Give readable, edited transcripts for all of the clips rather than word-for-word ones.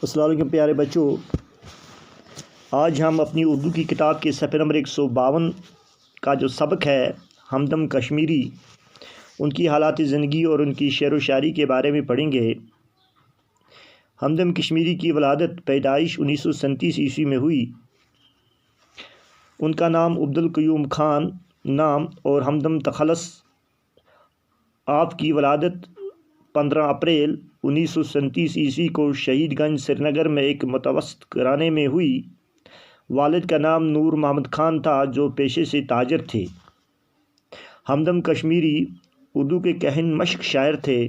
السلام علیکم پیارے بچوں، آج ہم اپنی اردو کی کتاب کے صفحے نمبر 152 کا جو سبق ہے ہمدم کشمیری، ان کی حالات زندگی اور ان کی شعر و شاعری کے بارے میں پڑھیں گے۔ ہمدم کشمیری کی ولادت پیدائش 1937 عیسوی میں ہوئی۔ ان کا نام عبدالقیوم خان نام اور ہمدم تخلص۔ آپ کی ولادت 15 اپریل 1937 عیسوی کو شہید گنج سری نگر میں ایک متوسط گھرانے میں ہوئی۔ والد کا نام نور محمد خان تھا جو پیشے سے تاجر تھے۔ ہمدم کشمیری اردو کے کہن مشق شاعر تھے۔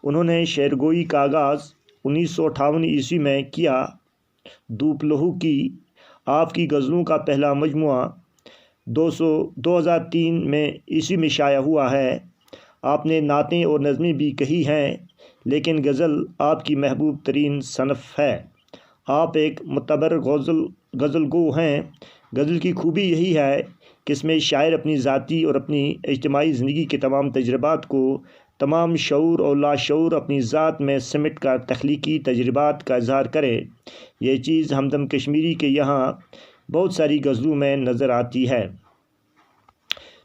انہوں نے شعر گوئی کا آغاز 1958 عیسوی میں کیا۔ دھوپ لہو کی آپ کی غزلوں کا پہلا مجموعہ 2003 میں عیسوی میں شائع ہوا ہے۔ آپ نے نعتیں اور نظمیں بھی کہی ہیں، لیکن غزل آپ کی محبوب ترین صنف ہے۔ آپ ایک معتبر غزل گو ہیں۔ غزل کی خوبی یہی ہے کہ اس میں شاعر اپنی ذاتی اور اپنی اجتماعی زندگی کے تمام تجربات کو تمام شعور اور لاشعور اپنی ذات میں سمٹ کر تخلیقی تجربات کا اظہار کرے۔ یہ چیز ہمدم کشمیری کے یہاں بہت ساری غزلوں میں نظر آتی ہے۔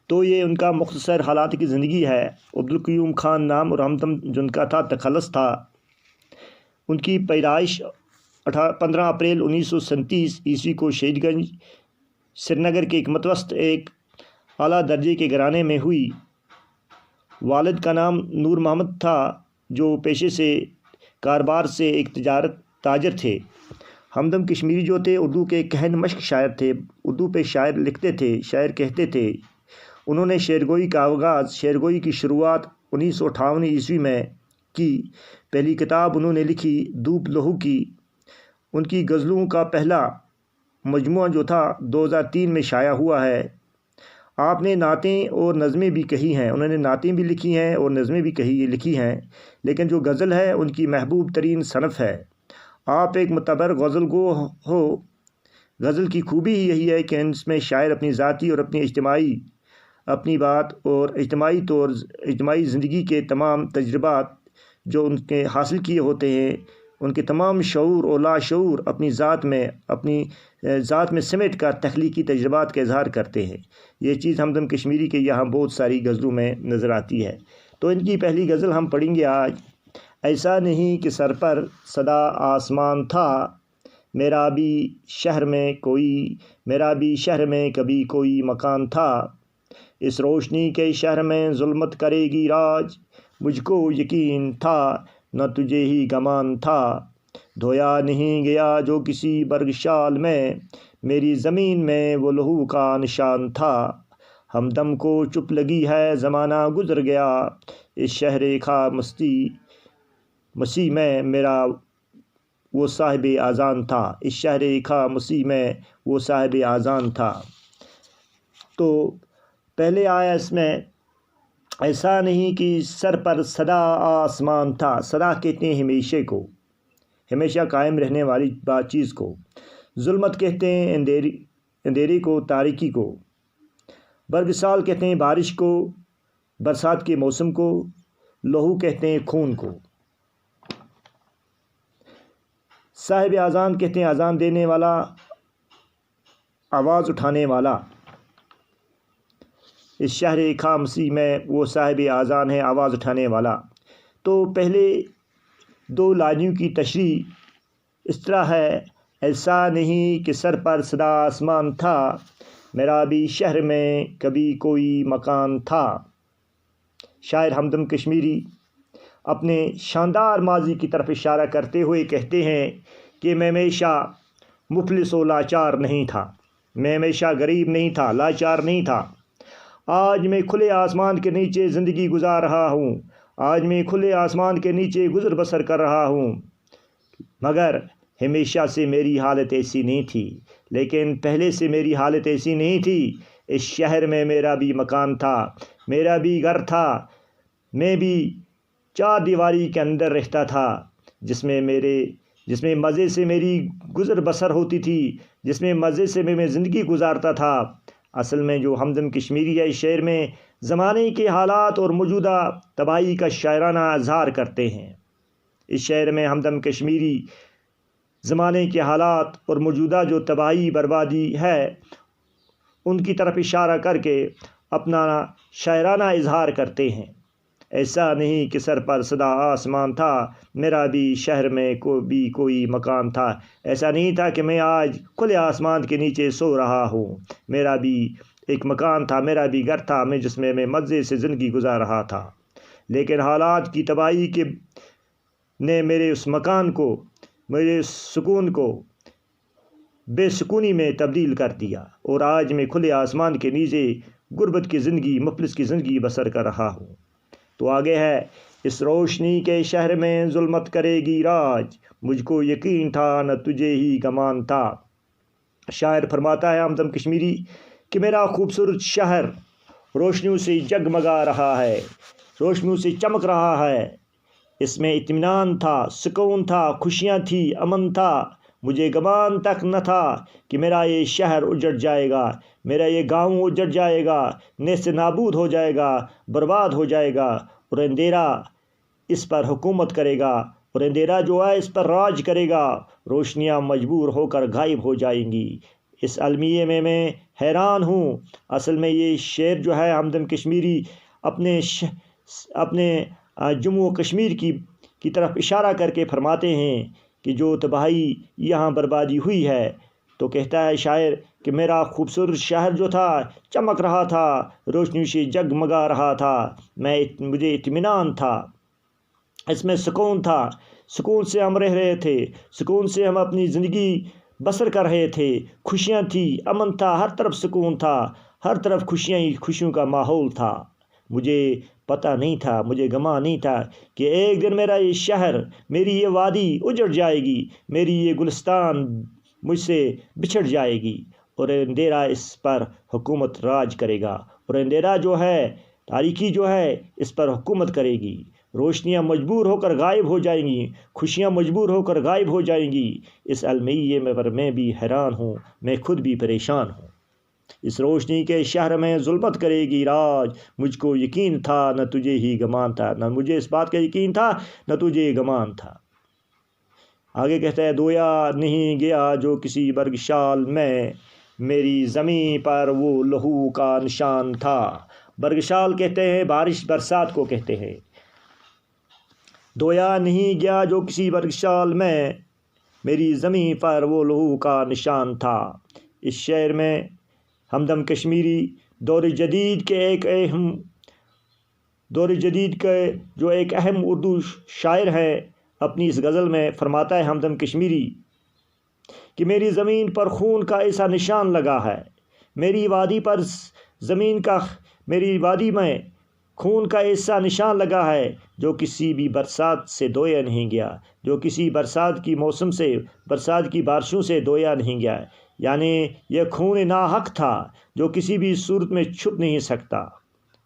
تو یہ ان کا مختصر حالات کی زندگی ہے۔ عبدالقیوم خان نام اور ہمدم جن کا تھا تخلص تھا۔ ان کی پیدائش 15 اپریل 1937 عیسوی کو شہید گنج سری نگر کے ایک متوسط اعلیٰ درجے کے گھرانے میں ہوئی۔ والد کا نام نور محمد تھا جو پیشے سے کاروبار سے ایک تاجر تھے۔ ہمدم کشمیری جو تھے اردو کے کہن مشق شاعر تھے۔ اردو پہ شاعر لکھتے تھے، شاعر کہتے تھے۔ انہوں نے شعر گوئی کا آغاز، شعر گوئی کی شروعات 1958 عیسوی میں کی۔ پہلی کتاب انہوں نے لکھی دھوپ لہو کی۔ ان کی غزلوں کا پہلا مجموعہ جو تھا 2003 میں شائع ہوا ہے۔ آپ نے نعتیں اور نظمیں بھی کہی ہیں۔ انہوں نے نعتیں بھی لکھی ہیں اور نظمیں بھی لکھی ہیں، لیکن جو غزل ہے ان کی محبوب ترین صنف ہے۔ آپ ایک معتبر غزل گو ہو۔ غزل کی خوبی ہی یہی ہے کہ اس میں شاعر اپنی ذاتی اور اپنی بات اور اجتماعی زندگی کے تمام تجربات جو ان کے حاصل کیے ہوتے ہیں، ان کے تمام شعور اور لاشعور اپنی ذات میں سمیٹ کر تخلیقی تجربات کا اظہار کرتے ہیں۔ یہ چیز ہمدم کشمیری کے یہاں بہت ساری غزلوں میں نظر آتی ہے۔ تو ان کی پہلی غزل ہم پڑھیں گے آج۔ ایسا نہیں کہ سر پر سدا آسمان تھا، میرا بھی شہر میں کبھی کوئی مکان تھا۔ اس روشنی کے شہر میں ظلمت کرے گی راج، مجھ کو یقین تھا نہ تجھے ہی گمان تھا۔ دھویا نہیں گیا جو کسی برگ شال میں، میری زمین میں وہ لہو کا نشان تھا۔ ہمدم کو چپ لگی ہے زمانہ گزر گیا، اس شہر خا مسیح میں میرا وہ صاحب اذان تھا۔ اس شہر خا مسیح میں وہ صاحب اذان تھا۔ تو پہلے آیا اس میں ایسا نہیں کہ سر پر سدا آسمان تھا۔ سدا کہتے ہیں ہمیشہ کو، ہمیشہ قائم رہنے والی چیز کو۔ ظلمت کہتے ہیں اندھیرے کو، تاریکی کو۔ برگ سال کہتے ہیں بارش کو، برسات کے موسم کو۔ لہو کہتے ہیں خون کو۔ صاحب اذان کہتے ہیں اذان دینے والا، آواز اٹھانے والا۔ اس شہر خا مسیح میں وہ صاحب اذان ہے، آواز اٹھانے والا۔ تو پہلے دو لائنوں کی تشریح اس طرح ہے: ایسا نہیں کہ سر پر سدا آسمان تھا، میرا بھی شہر میں کبھی کوئی مکان تھا۔ شاعر ہمدم کشمیری اپنے شاندار ماضی کی طرف اشارہ کرتے ہوئے کہتے ہیں کہ میں ہمیشہ مفلس و لاچار نہیں تھا، میں ہمیشہ غریب نہیں تھا، لاچار نہیں تھا۔ آج میں کھلے آسمان کے نیچے زندگی گزار رہا ہوں، آج میں کھلے آسمان کے نیچے گزر بسر کر رہا ہوں، مگر ہمیشہ سے میری حالت ایسی نہیں تھی، لیکن پہلے سے میری حالت ایسی نہیں تھی۔ اس شہر میں میرا بھی مکان تھا، میرا بھی گھر تھا، میں بھی چار دیواری کے اندر رہتا تھا، جس میں مزے سے میری گزر بسر ہوتی تھی، جس میں مزے سے میں زندگی گزارتا تھا۔ اصل میں جو ہمدم کشمیری ہے اس شعر میں زمانے کے حالات اور موجودہ تباہی کا شاعرانہ اظہار کرتے ہیں۔ اس شعر میں ہمدم کشمیری زمانے کے حالات اور موجودہ جو تباہی بربادی ہے ان کی طرف اشارہ کر کے اپنا شاعرانہ اظہار کرتے ہیں۔ ایسا نہیں کہ سر پر سدا آسمان تھا، میرا بھی شہر میں کوئی مکان تھا۔ ایسا نہیں تھا کہ میں آج کھلے آسمان کے نیچے سو رہا ہوں، میرا بھی ایک مکان تھا، میرا بھی گھر تھا، جس میں مزے سے زندگی گزار رہا تھا۔ لیکن حالات کی تباہی نے میرے اس مکان کو، میرے سکون کو بے سکونی میں تبدیل کر دیا، اور آج میں کھلے آسمان کے نیچے غربت کی زندگی، مفلس کی زندگی بسر کر رہا ہوں۔ تو آگے ہے، اس روشنی کے شہر میں ظلمت کرے گی راج، مجھ کو یقین تھا نہ تجھے ہی گمان تھا۔ شاعر فرماتا ہے ہمدم کشمیری کہ میرا خوبصورت شہر روشنیوں سے جگمگا رہا ہے، روشنیوں سے چمک رہا ہے، اس میں اطمینان تھا، سکون تھا، خوشیاں تھی، امن تھا، مجھے گمان تک نہ تھا کہ میرا یہ شہر اجڑ جائے گا، میرا یہ گاؤں اجڑ جائے گا، نیست نابود ہو جائے گا، برباد ہو جائے گا، اور اندھیرا اس پر حکومت کرے گا، اور اندھیرا جو ہے اس پر راج کرے گا، روشنیاں مجبور ہو کر غائب ہو جائیں گی۔ اس المیے میں حیران ہوں۔ اصل میں یہ شعر جو ہے ہمدم کشمیری اپنے جموں و کشمیر کی طرف اشارہ کر کے فرماتے ہیں کہ جو تباہی یہاں بربادی ہوئی ہے، تو کہتا ہے شاعر کہ میرا خوبصورت شہر جو تھا چمک رہا تھا، روشنی سے جگمگا رہا تھا، مجھے اطمینان تھا، اس میں سکون تھا، سکون سے ہم رہ رہے تھے، سکون سے ہم اپنی زندگی بسر کر رہے تھے، خوشیاں تھی، امن تھا، ہر طرف سکون تھا، ہر طرف خوشیاں ہی خوشیوں کا ماحول تھا۔ مجھے پتہ نہیں تھا، مجھے گمان نہیں تھا کہ ایک دن میرا یہ شہر، میری یہ وادی اجڑ جائے گی، میری یہ گلستان مجھ سے بچھڑ جائے گی، اور اندھیرا اس پر حکومت راج کرے گا، اور اندھیرا جو ہے، تاریکی جو ہے، اس پر حکومت کرے گی، روشنیاں مجبور ہو کر غائب ہو جائیں گی، خوشیاں مجبور ہو کر غائب ہو جائیں گی۔ اس المیے میں بھی حیران ہوں، میں خود بھی پریشان ہوں۔ اس روشنی کے شہر میں ظلمت کرے گی راج، مجھ کو یقین تھا نہ تجھے ہی گمان تھا، نہ مجھے اس بات کا یقین تھا نہ تجھے گمان تھا۔ آگے کہتا ہے، دھویا نہیں گیا جو کسی برگشال میں، میری زمین پر وہ لہو کا نشان تھا۔ برگشال کہتے ہیں بارش، برسات کو کہتے ہیں۔ دھویا نہیں گیا جو کسی برگشال میں، میری زمین پر وہ لہو کا نشان تھا۔ اس شعر میں ہمدم کشمیری دور جدید کے جو ایک اہم اردو شاعر ہے، اپنی اس غزل میں فرماتا ہے ہمدم کشمیری کہ میری زمین پر خون کا ایسا نشان لگا ہے، میری وادی میں خون کا ایسا نشان لگا ہے جو کسی بھی برسات سے دھویا نہیں گیا، جو کسی برسات کی موسم سے، برسات کی بارشوں سے دھویا نہیں گیا، یعنی یہ خون ناحق تھا جو کسی بھی صورت میں چھپ نہیں سکتا۔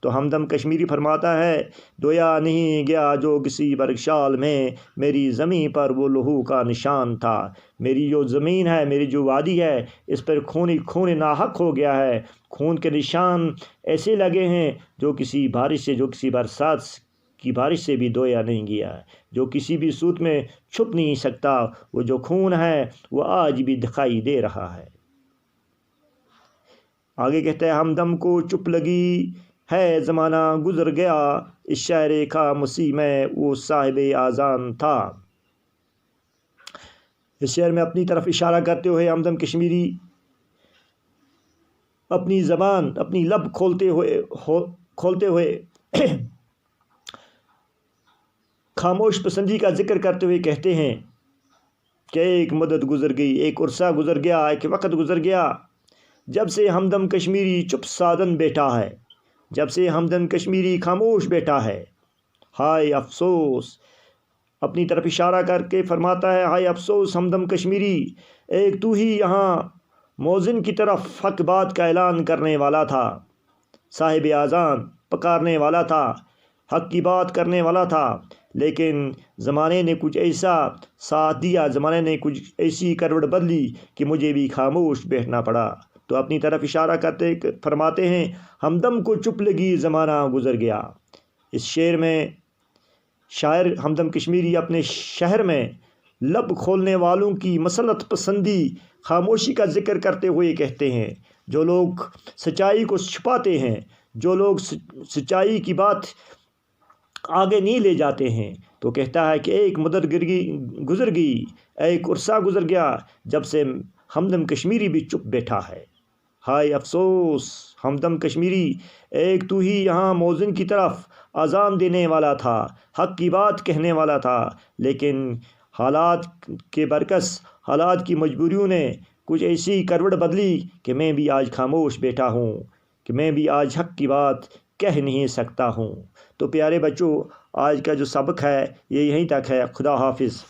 تو ہمدم کشمیری فرماتا ہے، دھویا نہیں گیا جو کسی برگشال میں، میری زمین پر وہ لہو کا نشان تھا۔ میری جو زمین ہے، میری جو وادی ہے، اس پر خون ناحق ہو گیا ہے، خون کے نشان ایسے لگے ہیں جو کسی برسات کی بارش سے بھی دھویا نہیں گیا، جو کسی بھی صورت میں چھپ نہیں سکتا۔ وہ جو خون ہے وہ آج بھی دکھائی دے رہا ہے۔ آگے کہتے ہیں، ہمدم کو چپ لگی ہے زمانہ گزر گیا، اس شہر خاموشی میں وہ صاحب آذان تھا۔ اس شعر میں اپنی طرف اشارہ کرتے ہوئے ہمدم کشمیری اپنی زبان، اپنی لب کھولتے ہوئے خاموش پسندی کا ذکر کرتے ہوئے کہتے ہیں کہ ایک مدت گزر گئی، ایک عرصہ گزر گیا، ایک وقت گزر گیا، جب سے ہمدم کشمیری چپ سادن بیٹھا ہے، جب سے ہمدم کشمیری خاموش بیٹھا ہے۔ ہائے افسوس، اپنی طرف اشارہ کر کے فرماتا ہے، ہائے افسوس ہمدم کشمیری، ایک تو ہی یہاں موذن کی طرف حق بات کا اعلان کرنے والا تھا، صاحب آذان پکارنے والا تھا، حق کی بات کرنے والا تھا، لیکن زمانے نے کچھ ایسا ساتھ دیا، زمانے نے کچھ ایسی کروٹ بدلی کہ مجھے بھی خاموش بیٹھنا پڑا۔ تو اپنی طرف اشارہ کرتے فرماتے ہیں، ہمدم کو چپ لگی زمانہ گزر گیا۔ اس شعر میں شاعر ہمدم کشمیری اپنے شہر میں لب کھولنے والوں کی مسلط پسندی خاموشی کا ذکر کرتے ہوئے کہتے ہیں، جو لوگ سچائی کو چھپاتے ہیں، جو لوگ سچائی کی بات آگے نہیں لے جاتے ہیں، تو کہتا ہے کہ ایک مدت گزر گئی، ایک عرصہ گزر گیا جب سے ہمدم کشمیری بھی چپ بیٹھا ہے۔ ہائے افسوس ہمدم کشمیری، ایک تو ہی یہاں موذن کی طرف اذان دینے والا تھا، حق کی بات کہنے والا تھا، لیکن حالات کے برعکس، حالات کی مجبوریوں نے کچھ ایسی کروٹ بدلی کہ میں بھی آج خاموش بیٹھا ہوں، کہ میں بھی آج حق کی بات کہہ نہیں سکتا ہوں۔ تو پیارے بچوں، آج کا جو سبق ہے یہ یہیں تک ہے۔ خدا حافظ۔